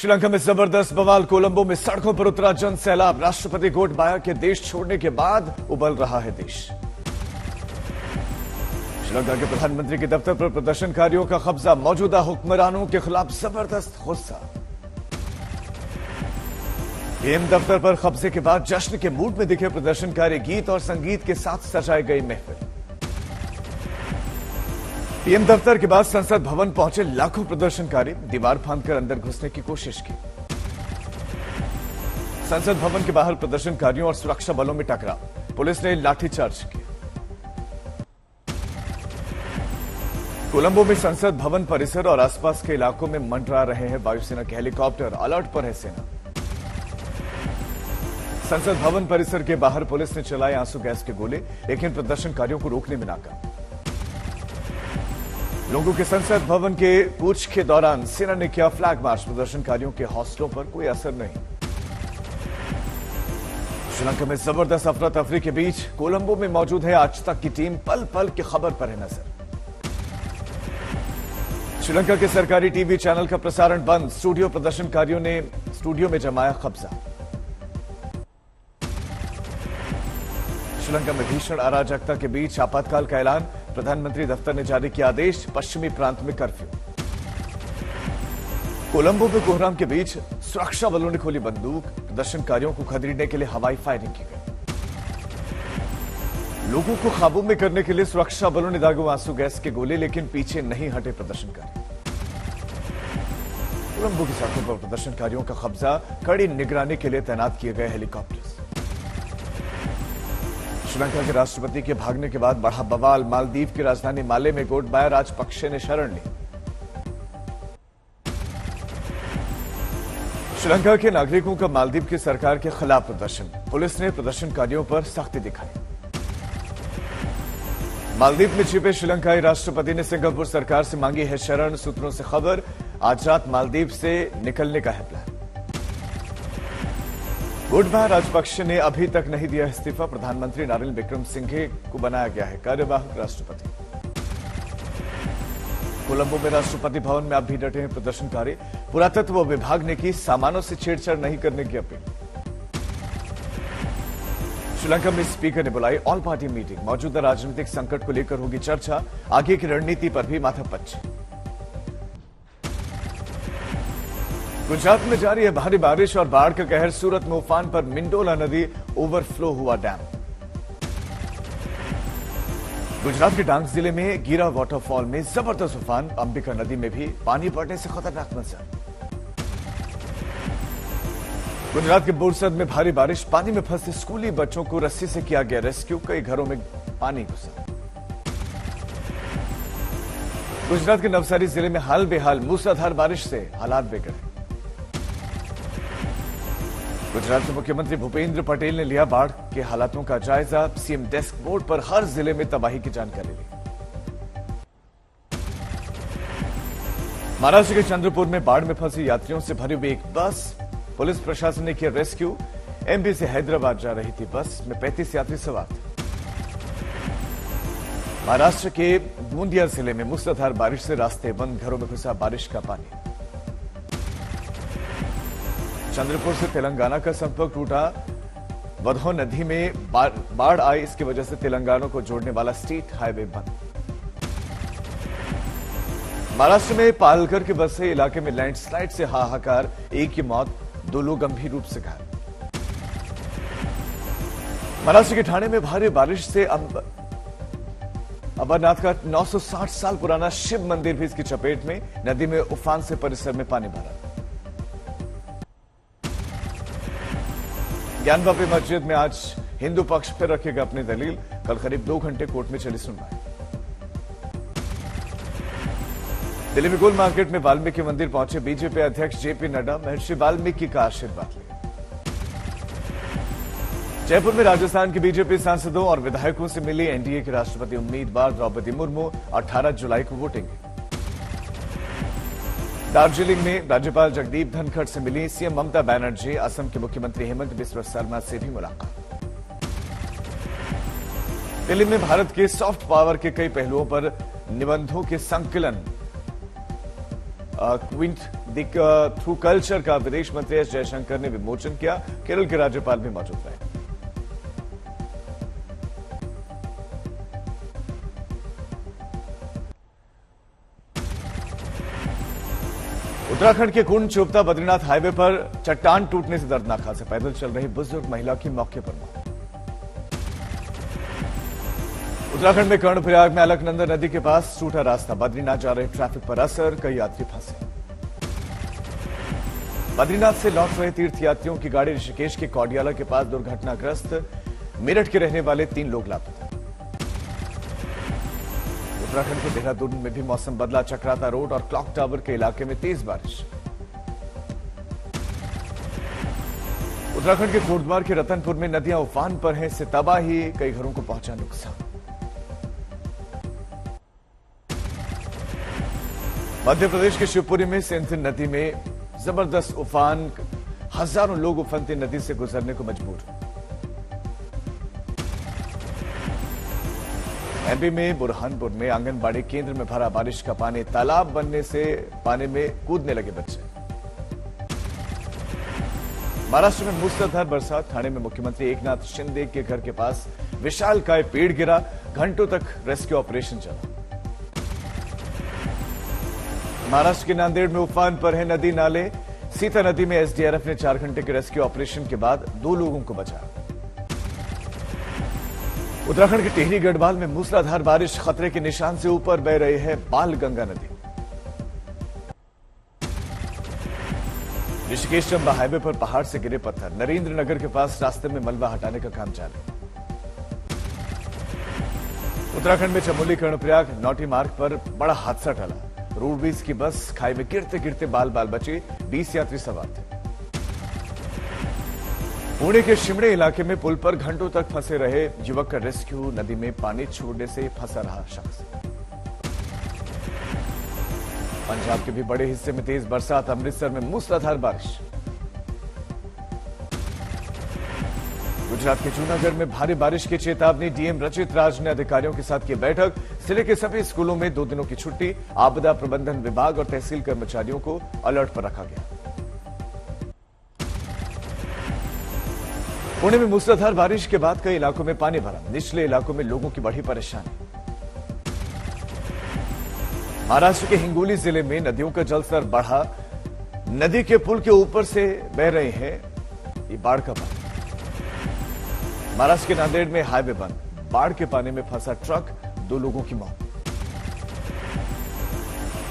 श्रीलंका में जबरदस्त बवाल। कोलंबो में सड़कों पर उतरा जन सैलाब। राष्ट्रपति गोटबाया के देश छोड़ने के बाद उबल रहा है देश। श्रीलंका के प्रधानमंत्री के दफ्तर पर प्रदर्शनकारियों का कब्जा। मौजूदा हुक्मरानों के खिलाफ जबरदस्त गुस्सा। पीएम दफ्तर पर कब्जे के बाद जश्न के मूड में दिखे प्रदर्शनकारी। गीत और संगीत के साथ सजाई गई महफिल। पीएम दफ्तर के बाद संसद भवन पहुंचे लाखों प्रदर्शनकारी। दीवार फांदकर अंदर घुसने की कोशिश की। संसद भवन के बाहर प्रदर्शनकारियों और सुरक्षा बलों में टकराव। पुलिस ने लाठीचार्ज किया। कोलंबो में संसद भवन परिसर और आसपास के इलाकों में मंडरा रहे हैं वायुसेना के हेलीकॉप्टर। अलर्ट पर है सेना। संसद भवन परिसर के बाहर पुलिस ने चलाए आंसू गैस के गोले, लेकिन प्रदर्शनकारियों को रोकने में नाकाम। लोगों के संसद भवन के कूच के दौरान सेना ने किया फ्लैग मार्च। प्रदर्शनकारियों के हौसलों पर कोई असर नहीं। श्रीलंका में जबरदस्त अफरा तफरी के बीच कोलंबो में मौजूद है आज तक की टीम। पल पल की खबर पर है नजर। श्रीलंका के सरकारी टीवी चैनल का प्रसारण बंद। स्टूडियो प्रदर्शनकारियों ने स्टूडियो में जमाया कब्जा। श्रीलंका में भीषण अराजकता के बीच आपातकाल का ऐलान। प्रधानमंत्री दफ्तर ने जारी किया आदेश। पश्चिमी प्रांत में कर्फ्यू। कोलंबो में कोहराम के बीच सुरक्षा बलों ने खोली बंदूक। प्रदर्शनकारियों को खदेड़ने के लिए हवाई फायरिंग की गई। लोगों को काबू में करने के लिए सुरक्षा बलों ने दागे आंसू गैस के गोले, लेकिन पीछे नहीं हटे प्रदर्शनकारी। कोलंबो की सड़कों पर प्रदर्शनकारियों का कब्जा। कड़ी निगरानी के लिए तैनात किए गए हेलीकॉप्टर। श्रीलंका के राष्ट्रपति के भागने के बाद बढ़ा बवाल। मालदीव की राजधानी माले में गोटबाया राजपक्षे ने शरण ली। श्रीलंका के नागरिकों का मालदीव की सरकार के खिलाफ प्रदर्शन। पुलिस ने प्रदर्शनकारियों पर सख्ती दिखाई। मालदीव में छिपे श्रीलंकाई राष्ट्रपति ने सिंगापुर सरकार से मांगी है शरण। सूत्रों से खबर, आज रात मालदीव से निकलने का है प्लान। गोटबाया राजपक्षे ने अभी तक नहीं दिया इस्तीफा। प्रधानमंत्री रनिल विक्रमसिंघे को बनाया गया है कार्यवाहक राष्ट्रपति। कोलंबो में राष्ट्रपति भवन में अब भी डटे हैं प्रदर्शनकारी। पुरातत्व विभाग ने की सामानों से छेड़छाड़ नहीं करने की अपील। श्रीलंका में स्पीकर ने बुलाई ऑल पार्टी मीटिंग। मौजूदा राजनीतिक संकट को लेकर होगी चर्चा। आगे की रणनीति पर भी माथापच्ची। गुजरात में जारी है भारी बारिश और बाढ़ का कहर। सूरत में उफान पर मिंडोला नदी ओवरफ्लो हुआ डैम। गुजरात के डांग जिले में गिरा वाटरफॉल में जबरदस्त उफान। अंबिका नदी में भी पानी बढ़ने से खतरनाक मंजर। गुजरात के बोरसद में भारी बारिश। पानी में फंसे स्कूली बच्चों को रस्सी से किया गया रेस्क्यू। कई घरों में पानी घुसा। गुजरात के नवसारी जिले में हाल बेहाल। मूसलाधार बारिश से हालात बिगड़े। गुजरात के मुख्यमंत्री भूपेंद्र पटेल ने लिया बाढ़ के हालातों का जायजा। सीएम डेस्क बोर्ड पर हर जिले में तबाही की जानकारी ली। महाराष्ट्र के चंद्रपुर में बाढ़ में फंसी यात्रियों से भरी हुई एक बस। पुलिस प्रशासन ने किया रेस्क्यू। एमपी से हैदराबाद जा रही थी बस में 35 यात्री सवार थे। महाराष्ट्र के गोंदिया जिले में मूसलाधार बारिश से रास्ते बंद। घरों में घुसा बारिश का पानी। चंद्रपुर से तेलंगाना का संपर्क टूटा। वधौ नदी में बाढ़ आई। इसकी वजह से तेलंगाना को जोड़ने वाला स्टेट हाईवे बंद। महाराष्ट्र में पालघर के बसे इलाके में लैंडस्लाइड से हाहाकार। एक की मौत, 2 लोग गंभीर रूप से घायल। महाराष्ट्र के ठाणे में भारी बारिश से अमरनाथ का 960 साल पुराना शिव मंदिर भी इसकी चपेट में। नदी में उफान से परिसर में पानी भरा। ज्ञानवापी मस्जिद में आज हिंदू पक्ष फिर रखेगा अपनी दलील। कल करीब 2 घंटे कोर्ट में चली सुनवाई। दिल्ली में गोल मार्केट में वाल्मीकि मंदिर पहुंचे बीजेपी अध्यक्ष जेपी नड्डा। महर्षि वाल्मीकि का आशीर्वाद लिया। जयपुर में राजस्थान के बीजेपी सांसदों और विधायकों से मिली एनडीए की राष्ट्रपति उम्मीदवार द्रौपदी मुर्मू। 18 जुलाई को वोटिंग। दार्जिलिंग में राज्यपाल जगदीप धनखड़ से मिली सीएम ममता बनर्जी। असम के मुख्यमंत्री हेमंत बिस्वा शर्मा से भी मुलाकात। दिल्ली में भारत के सॉफ्ट पावर के कई पहलुओं पर निबंधों के संकलन क्विंट थ्रू कल्चर का विदेश मंत्री एस जयशंकर ने विमोचन किया। केरल के राज्यपाल भी मौजूद रहे। उत्तराखंड के कुंड चोपता बद्रीनाथ हाईवे पर चट्टान टूटने से दर्दनाक हादसा। पैदल चल रही बुजुर्ग महिला की मौके पर मौत। उत्तराखंड में कर्णप्रयाग में अलकनंदा नदी के पास टूटा रास्ता। बद्रीनाथ जा रहे ट्रैफिक पर असर, कई यात्री फंसे। बद्रीनाथ से लौट रहे तीर्थयात्रियों की गाड़ी ऋषिकेश के कौडियाला के पास दुर्घटनाग्रस्त। मेरठ के रहने वाले 3 लोग लापता। उत्तराखंड के देहरादून में भी मौसम बदला। चक्राता रोड और क्लॉक टावर के इलाके में तेज बारिश। उत्तराखंड के कोटद्वार के रतनपुर में नदियां उफान पर हैं, इससे तबाही, कई घरों को पहुंचा नुकसान। मध्य प्रदेश के शिवपुरी में सिंध नदी में जबरदस्त उफान। हजारों लोग उफनती नदी से गुजरने को मजबूर। एमपी में बुरहानपुर में आंगनबाड़ी केंद्र में भरा बारिश का पानी। तालाब बनने से पानी में कूदने लगे बच्चे। महाराष्ट्र में मूसलाधार बरसात। ठाणे में मुख्यमंत्री एकनाथ शिंदे के घर के पास विशालकाय पेड़ गिरा। घंटों तक रेस्क्यू ऑपरेशन चला। महाराष्ट्र के नांदेड़ में उफान पर है नदी नाले। सीता नदी में एसडीआरएफ ने 4 घंटे के रेस्क्यू ऑपरेशन के बाद 2 लोगों को बचाया। उत्तराखंड के टिहरी गढ़वाल में मूसलाधार बारिश। खतरे के निशान से ऊपर बह रही है बाल गंगा नदी। ऋषिकेश चंबा हाईवे पर पहाड़ से गिरे पत्थर। नरेंद्र नगर के पास रास्ते में मलबा हटाने का काम जारी। उत्तराखंड में चमोली कर्णप्रयाग नौटी मार्ग पर बड़ा हादसा टला। रोडवेज की बस खाई में गिरते गिरते बाल बाल बचे। 20 यात्री सवार थे। पुणे के शिमड़े इलाके में पुल पर घंटों तक फंसे रहे युवक का रेस्क्यू। नदी में पानी छोड़ने से फंसा रहा शख्स। पंजाब के भी बड़े हिस्से में तेज बरसात। अमृतसर में मूसलाधार बारिश। गुजरात के जूनागढ़ में भारी बारिश की चेतावनी। डीएम रचित राज ने अधिकारियों के साथ की बैठक। जिले के सभी स्कूलों में 2 दिनों की छुट्टी। आपदा प्रबंधन विभाग और तहसील कर्मचारियों को अलर्ट पर रखा गया। पुणे में मूसलाधार बारिश के बाद कई इलाकों में पानी भरा। निचले इलाकों में लोगों की बढ़ी परेशानी। महाराष्ट्र के हिंगोली जिले में नदियों का जलस्तर बढ़ा। नदी के पुल के ऊपर से बह रहे हैं ये बाढ़ का पानी। महाराष्ट्र के नांदेड़ में हाईवे बंद। बाढ़ के पानी में फंसा ट्रक। 2 लोगों की मौत।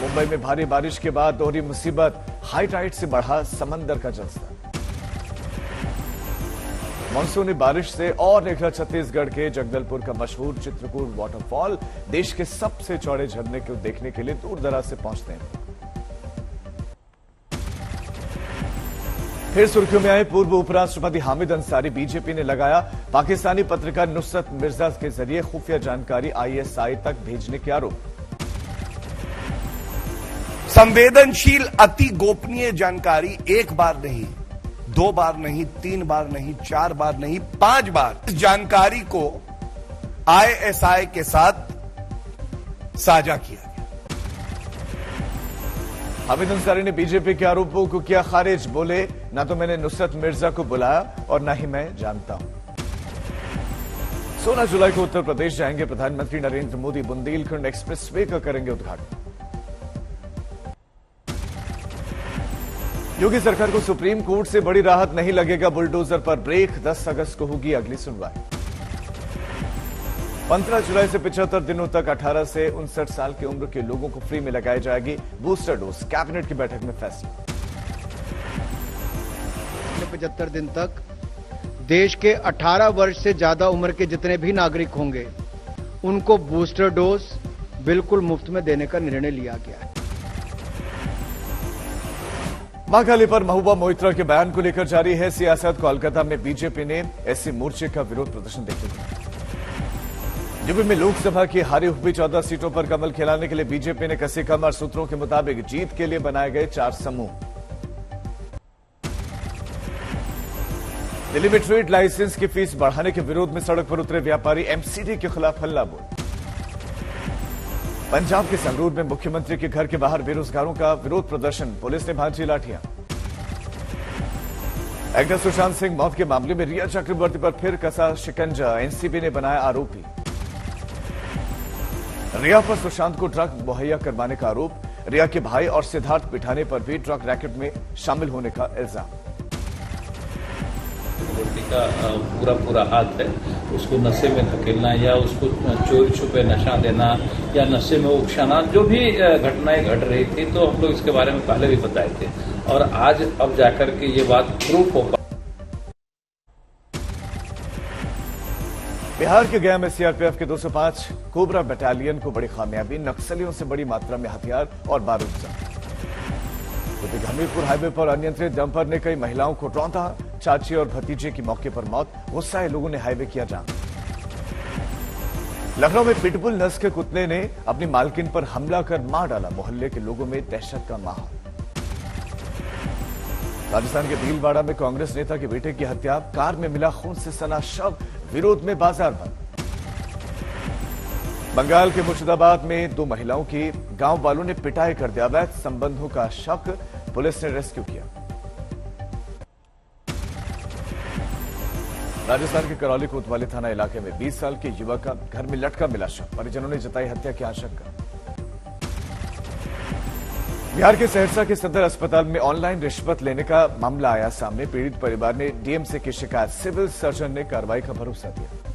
मुंबई में भारी बारिश के बाद दोहरी मुसीबत। हाई टाइड से बढ़ा समंदर का जलस्तर। मानसूनी बारिश से और निखरा छत्तीसगढ़ के जगदलपुर का मशहूर चित्रकूट वाटरफॉल। देश के सबसे चौड़े झरने को देखने के लिए दूर दराज से पहुंचते हैं। फिर सुर्खियों में आए पूर्व उपराष्ट्रपति हामिद अंसारी। बीजेपी ने लगाया पाकिस्तानी पत्रकार नुसरत मिर्जा के जरिए खुफिया जानकारी आईएसआई तक भेजने के आरोप। संवेदनशील अति गोपनीय जानकारी 1 बार नहीं, 2 बार नहीं, 3 बार नहीं, 4 बार नहीं, 5 बार इस जानकारी को आईएसआई के साथ साझा किया। हामिद अंसारी ने बीजेपी के आरोपों को किया खारिज। बोले, ना तो मैंने नुसरत मिर्जा को बुलाया और ना ही मैं जानता हूं। 16 जुलाई को उत्तर प्रदेश जाएंगे प्रधानमंत्री नरेंद्र मोदी। बुंदेलखंड एक्सप्रेसवे का करेंगे उद्घाटन। योगी सरकार को सुप्रीम कोर्ट से बड़ी राहत नहीं लगेगा बुलडोजर पर ब्रेक। 10 अगस्त को होगी अगली सुनवाई। 15 जुलाई से 75 दिनों तक 18 से 59 साल की उम्र के लोगों को फ्री में लगाई जाएगी बूस्टर डोज। कैबिनेट की बैठक में फैसला। 75 दिन तक देश के 18 वर्ष से ज्यादा उम्र के जितने भी नागरिक होंगे उनको बूस्टर डोज बिल्कुल मुफ्त में देने का निर्णय लिया गया है। महाकाली पर महबूबा मोइत्रा के बयान को लेकर जारी है सियासत। कोलकाता में बीजेपी ने एससी मोर्चे का विरोध प्रदर्शन देखने को मिला। यूपी में लोकसभा की हारी हुई 14 सीटों पर कमल खिलाने के लिए बीजेपी ने कसी कमर। सूत्रों के मुताबिक जीत के लिए बनाए गए 4 समूह। दिल्ली में ट्रेड लाइसेंस की फीस बढ़ाने के विरोध में सड़क पर उतरे व्यापारी। एमसीडी के खिलाफ हल्ला बोल। पंजाब के संगरूर में मुख्यमंत्री के घर के बाहर बेरोजगारों का विरोध प्रदर्शन, पुलिस ने भांजी लाठियां। एक्टर सुशांत सिंह मौत के मामले में रिया चक्रवर्ती पर फिर कसा शिकंजा, एनसीबी ने बनाया आरोपी। रिया पर सुशांत को ड्रग मुहैया करवाने का आरोप, रिया के भाई और सिद्धार्थ पिठाने पर भी ड्रग रैकेट में शामिल होने का इल्जाम। का पूरा हाथ है, उसको नशे में धकेलना या उसको चोरी छुपे नशा देना या नशे में उकसाना, जो भी घटनाएं घट रही थी तो हम लोग इसके बारे में पहले भी बताए थे और आज अब जाकर के ये बात प्रूफ हो। बिहार के गया में सीआरपीएफ के 205 कोबरा बटालियन को बड़ी कामयाबी, नक्सलियों से बड़ी मात्रा में हथियार और बारूद जब्त। हमीरपुर हाईवे पर अनियंत्रित डंपर ने कई महिलाओं को रौंदा, चाची और भतीजे की मौके पर मौत, गुस्साए लोगों ने हाईवे किया जाम। लखनऊ में पिटबुल नस्ल के कुत्ते ने अपनी मालकिन पर हमला कर मार डाला, मोहल्ले के लोगों में दहशत का माहौल। राजस्थान के भीलवाड़ा में कांग्रेस नेता के बेटे की हत्या, कार में मिला खून से सना शव, विरोध में बाजार बंद। बंगाल के मुर्शिदाबाद में 2 महिलाओं की गांव वालों ने पिटाई कर दिया, अवैध संबंधों का शक, पुलिस ने रेस्क्यू किया। राजस्थान के करौली कोतवाली थाना इलाके में 20 साल के युवक का घर में लटका मिला शव, परिजनों ने जताई हत्या की आशंका। बिहार के सहरसा के सदर अस्पताल में ऑनलाइन रिश्वत लेने का मामला आया सामने, पीड़ित परिवार ने डीएमसी की शिकायत, सिविल सर्जन ने कार्रवाई का भरोसा दिया।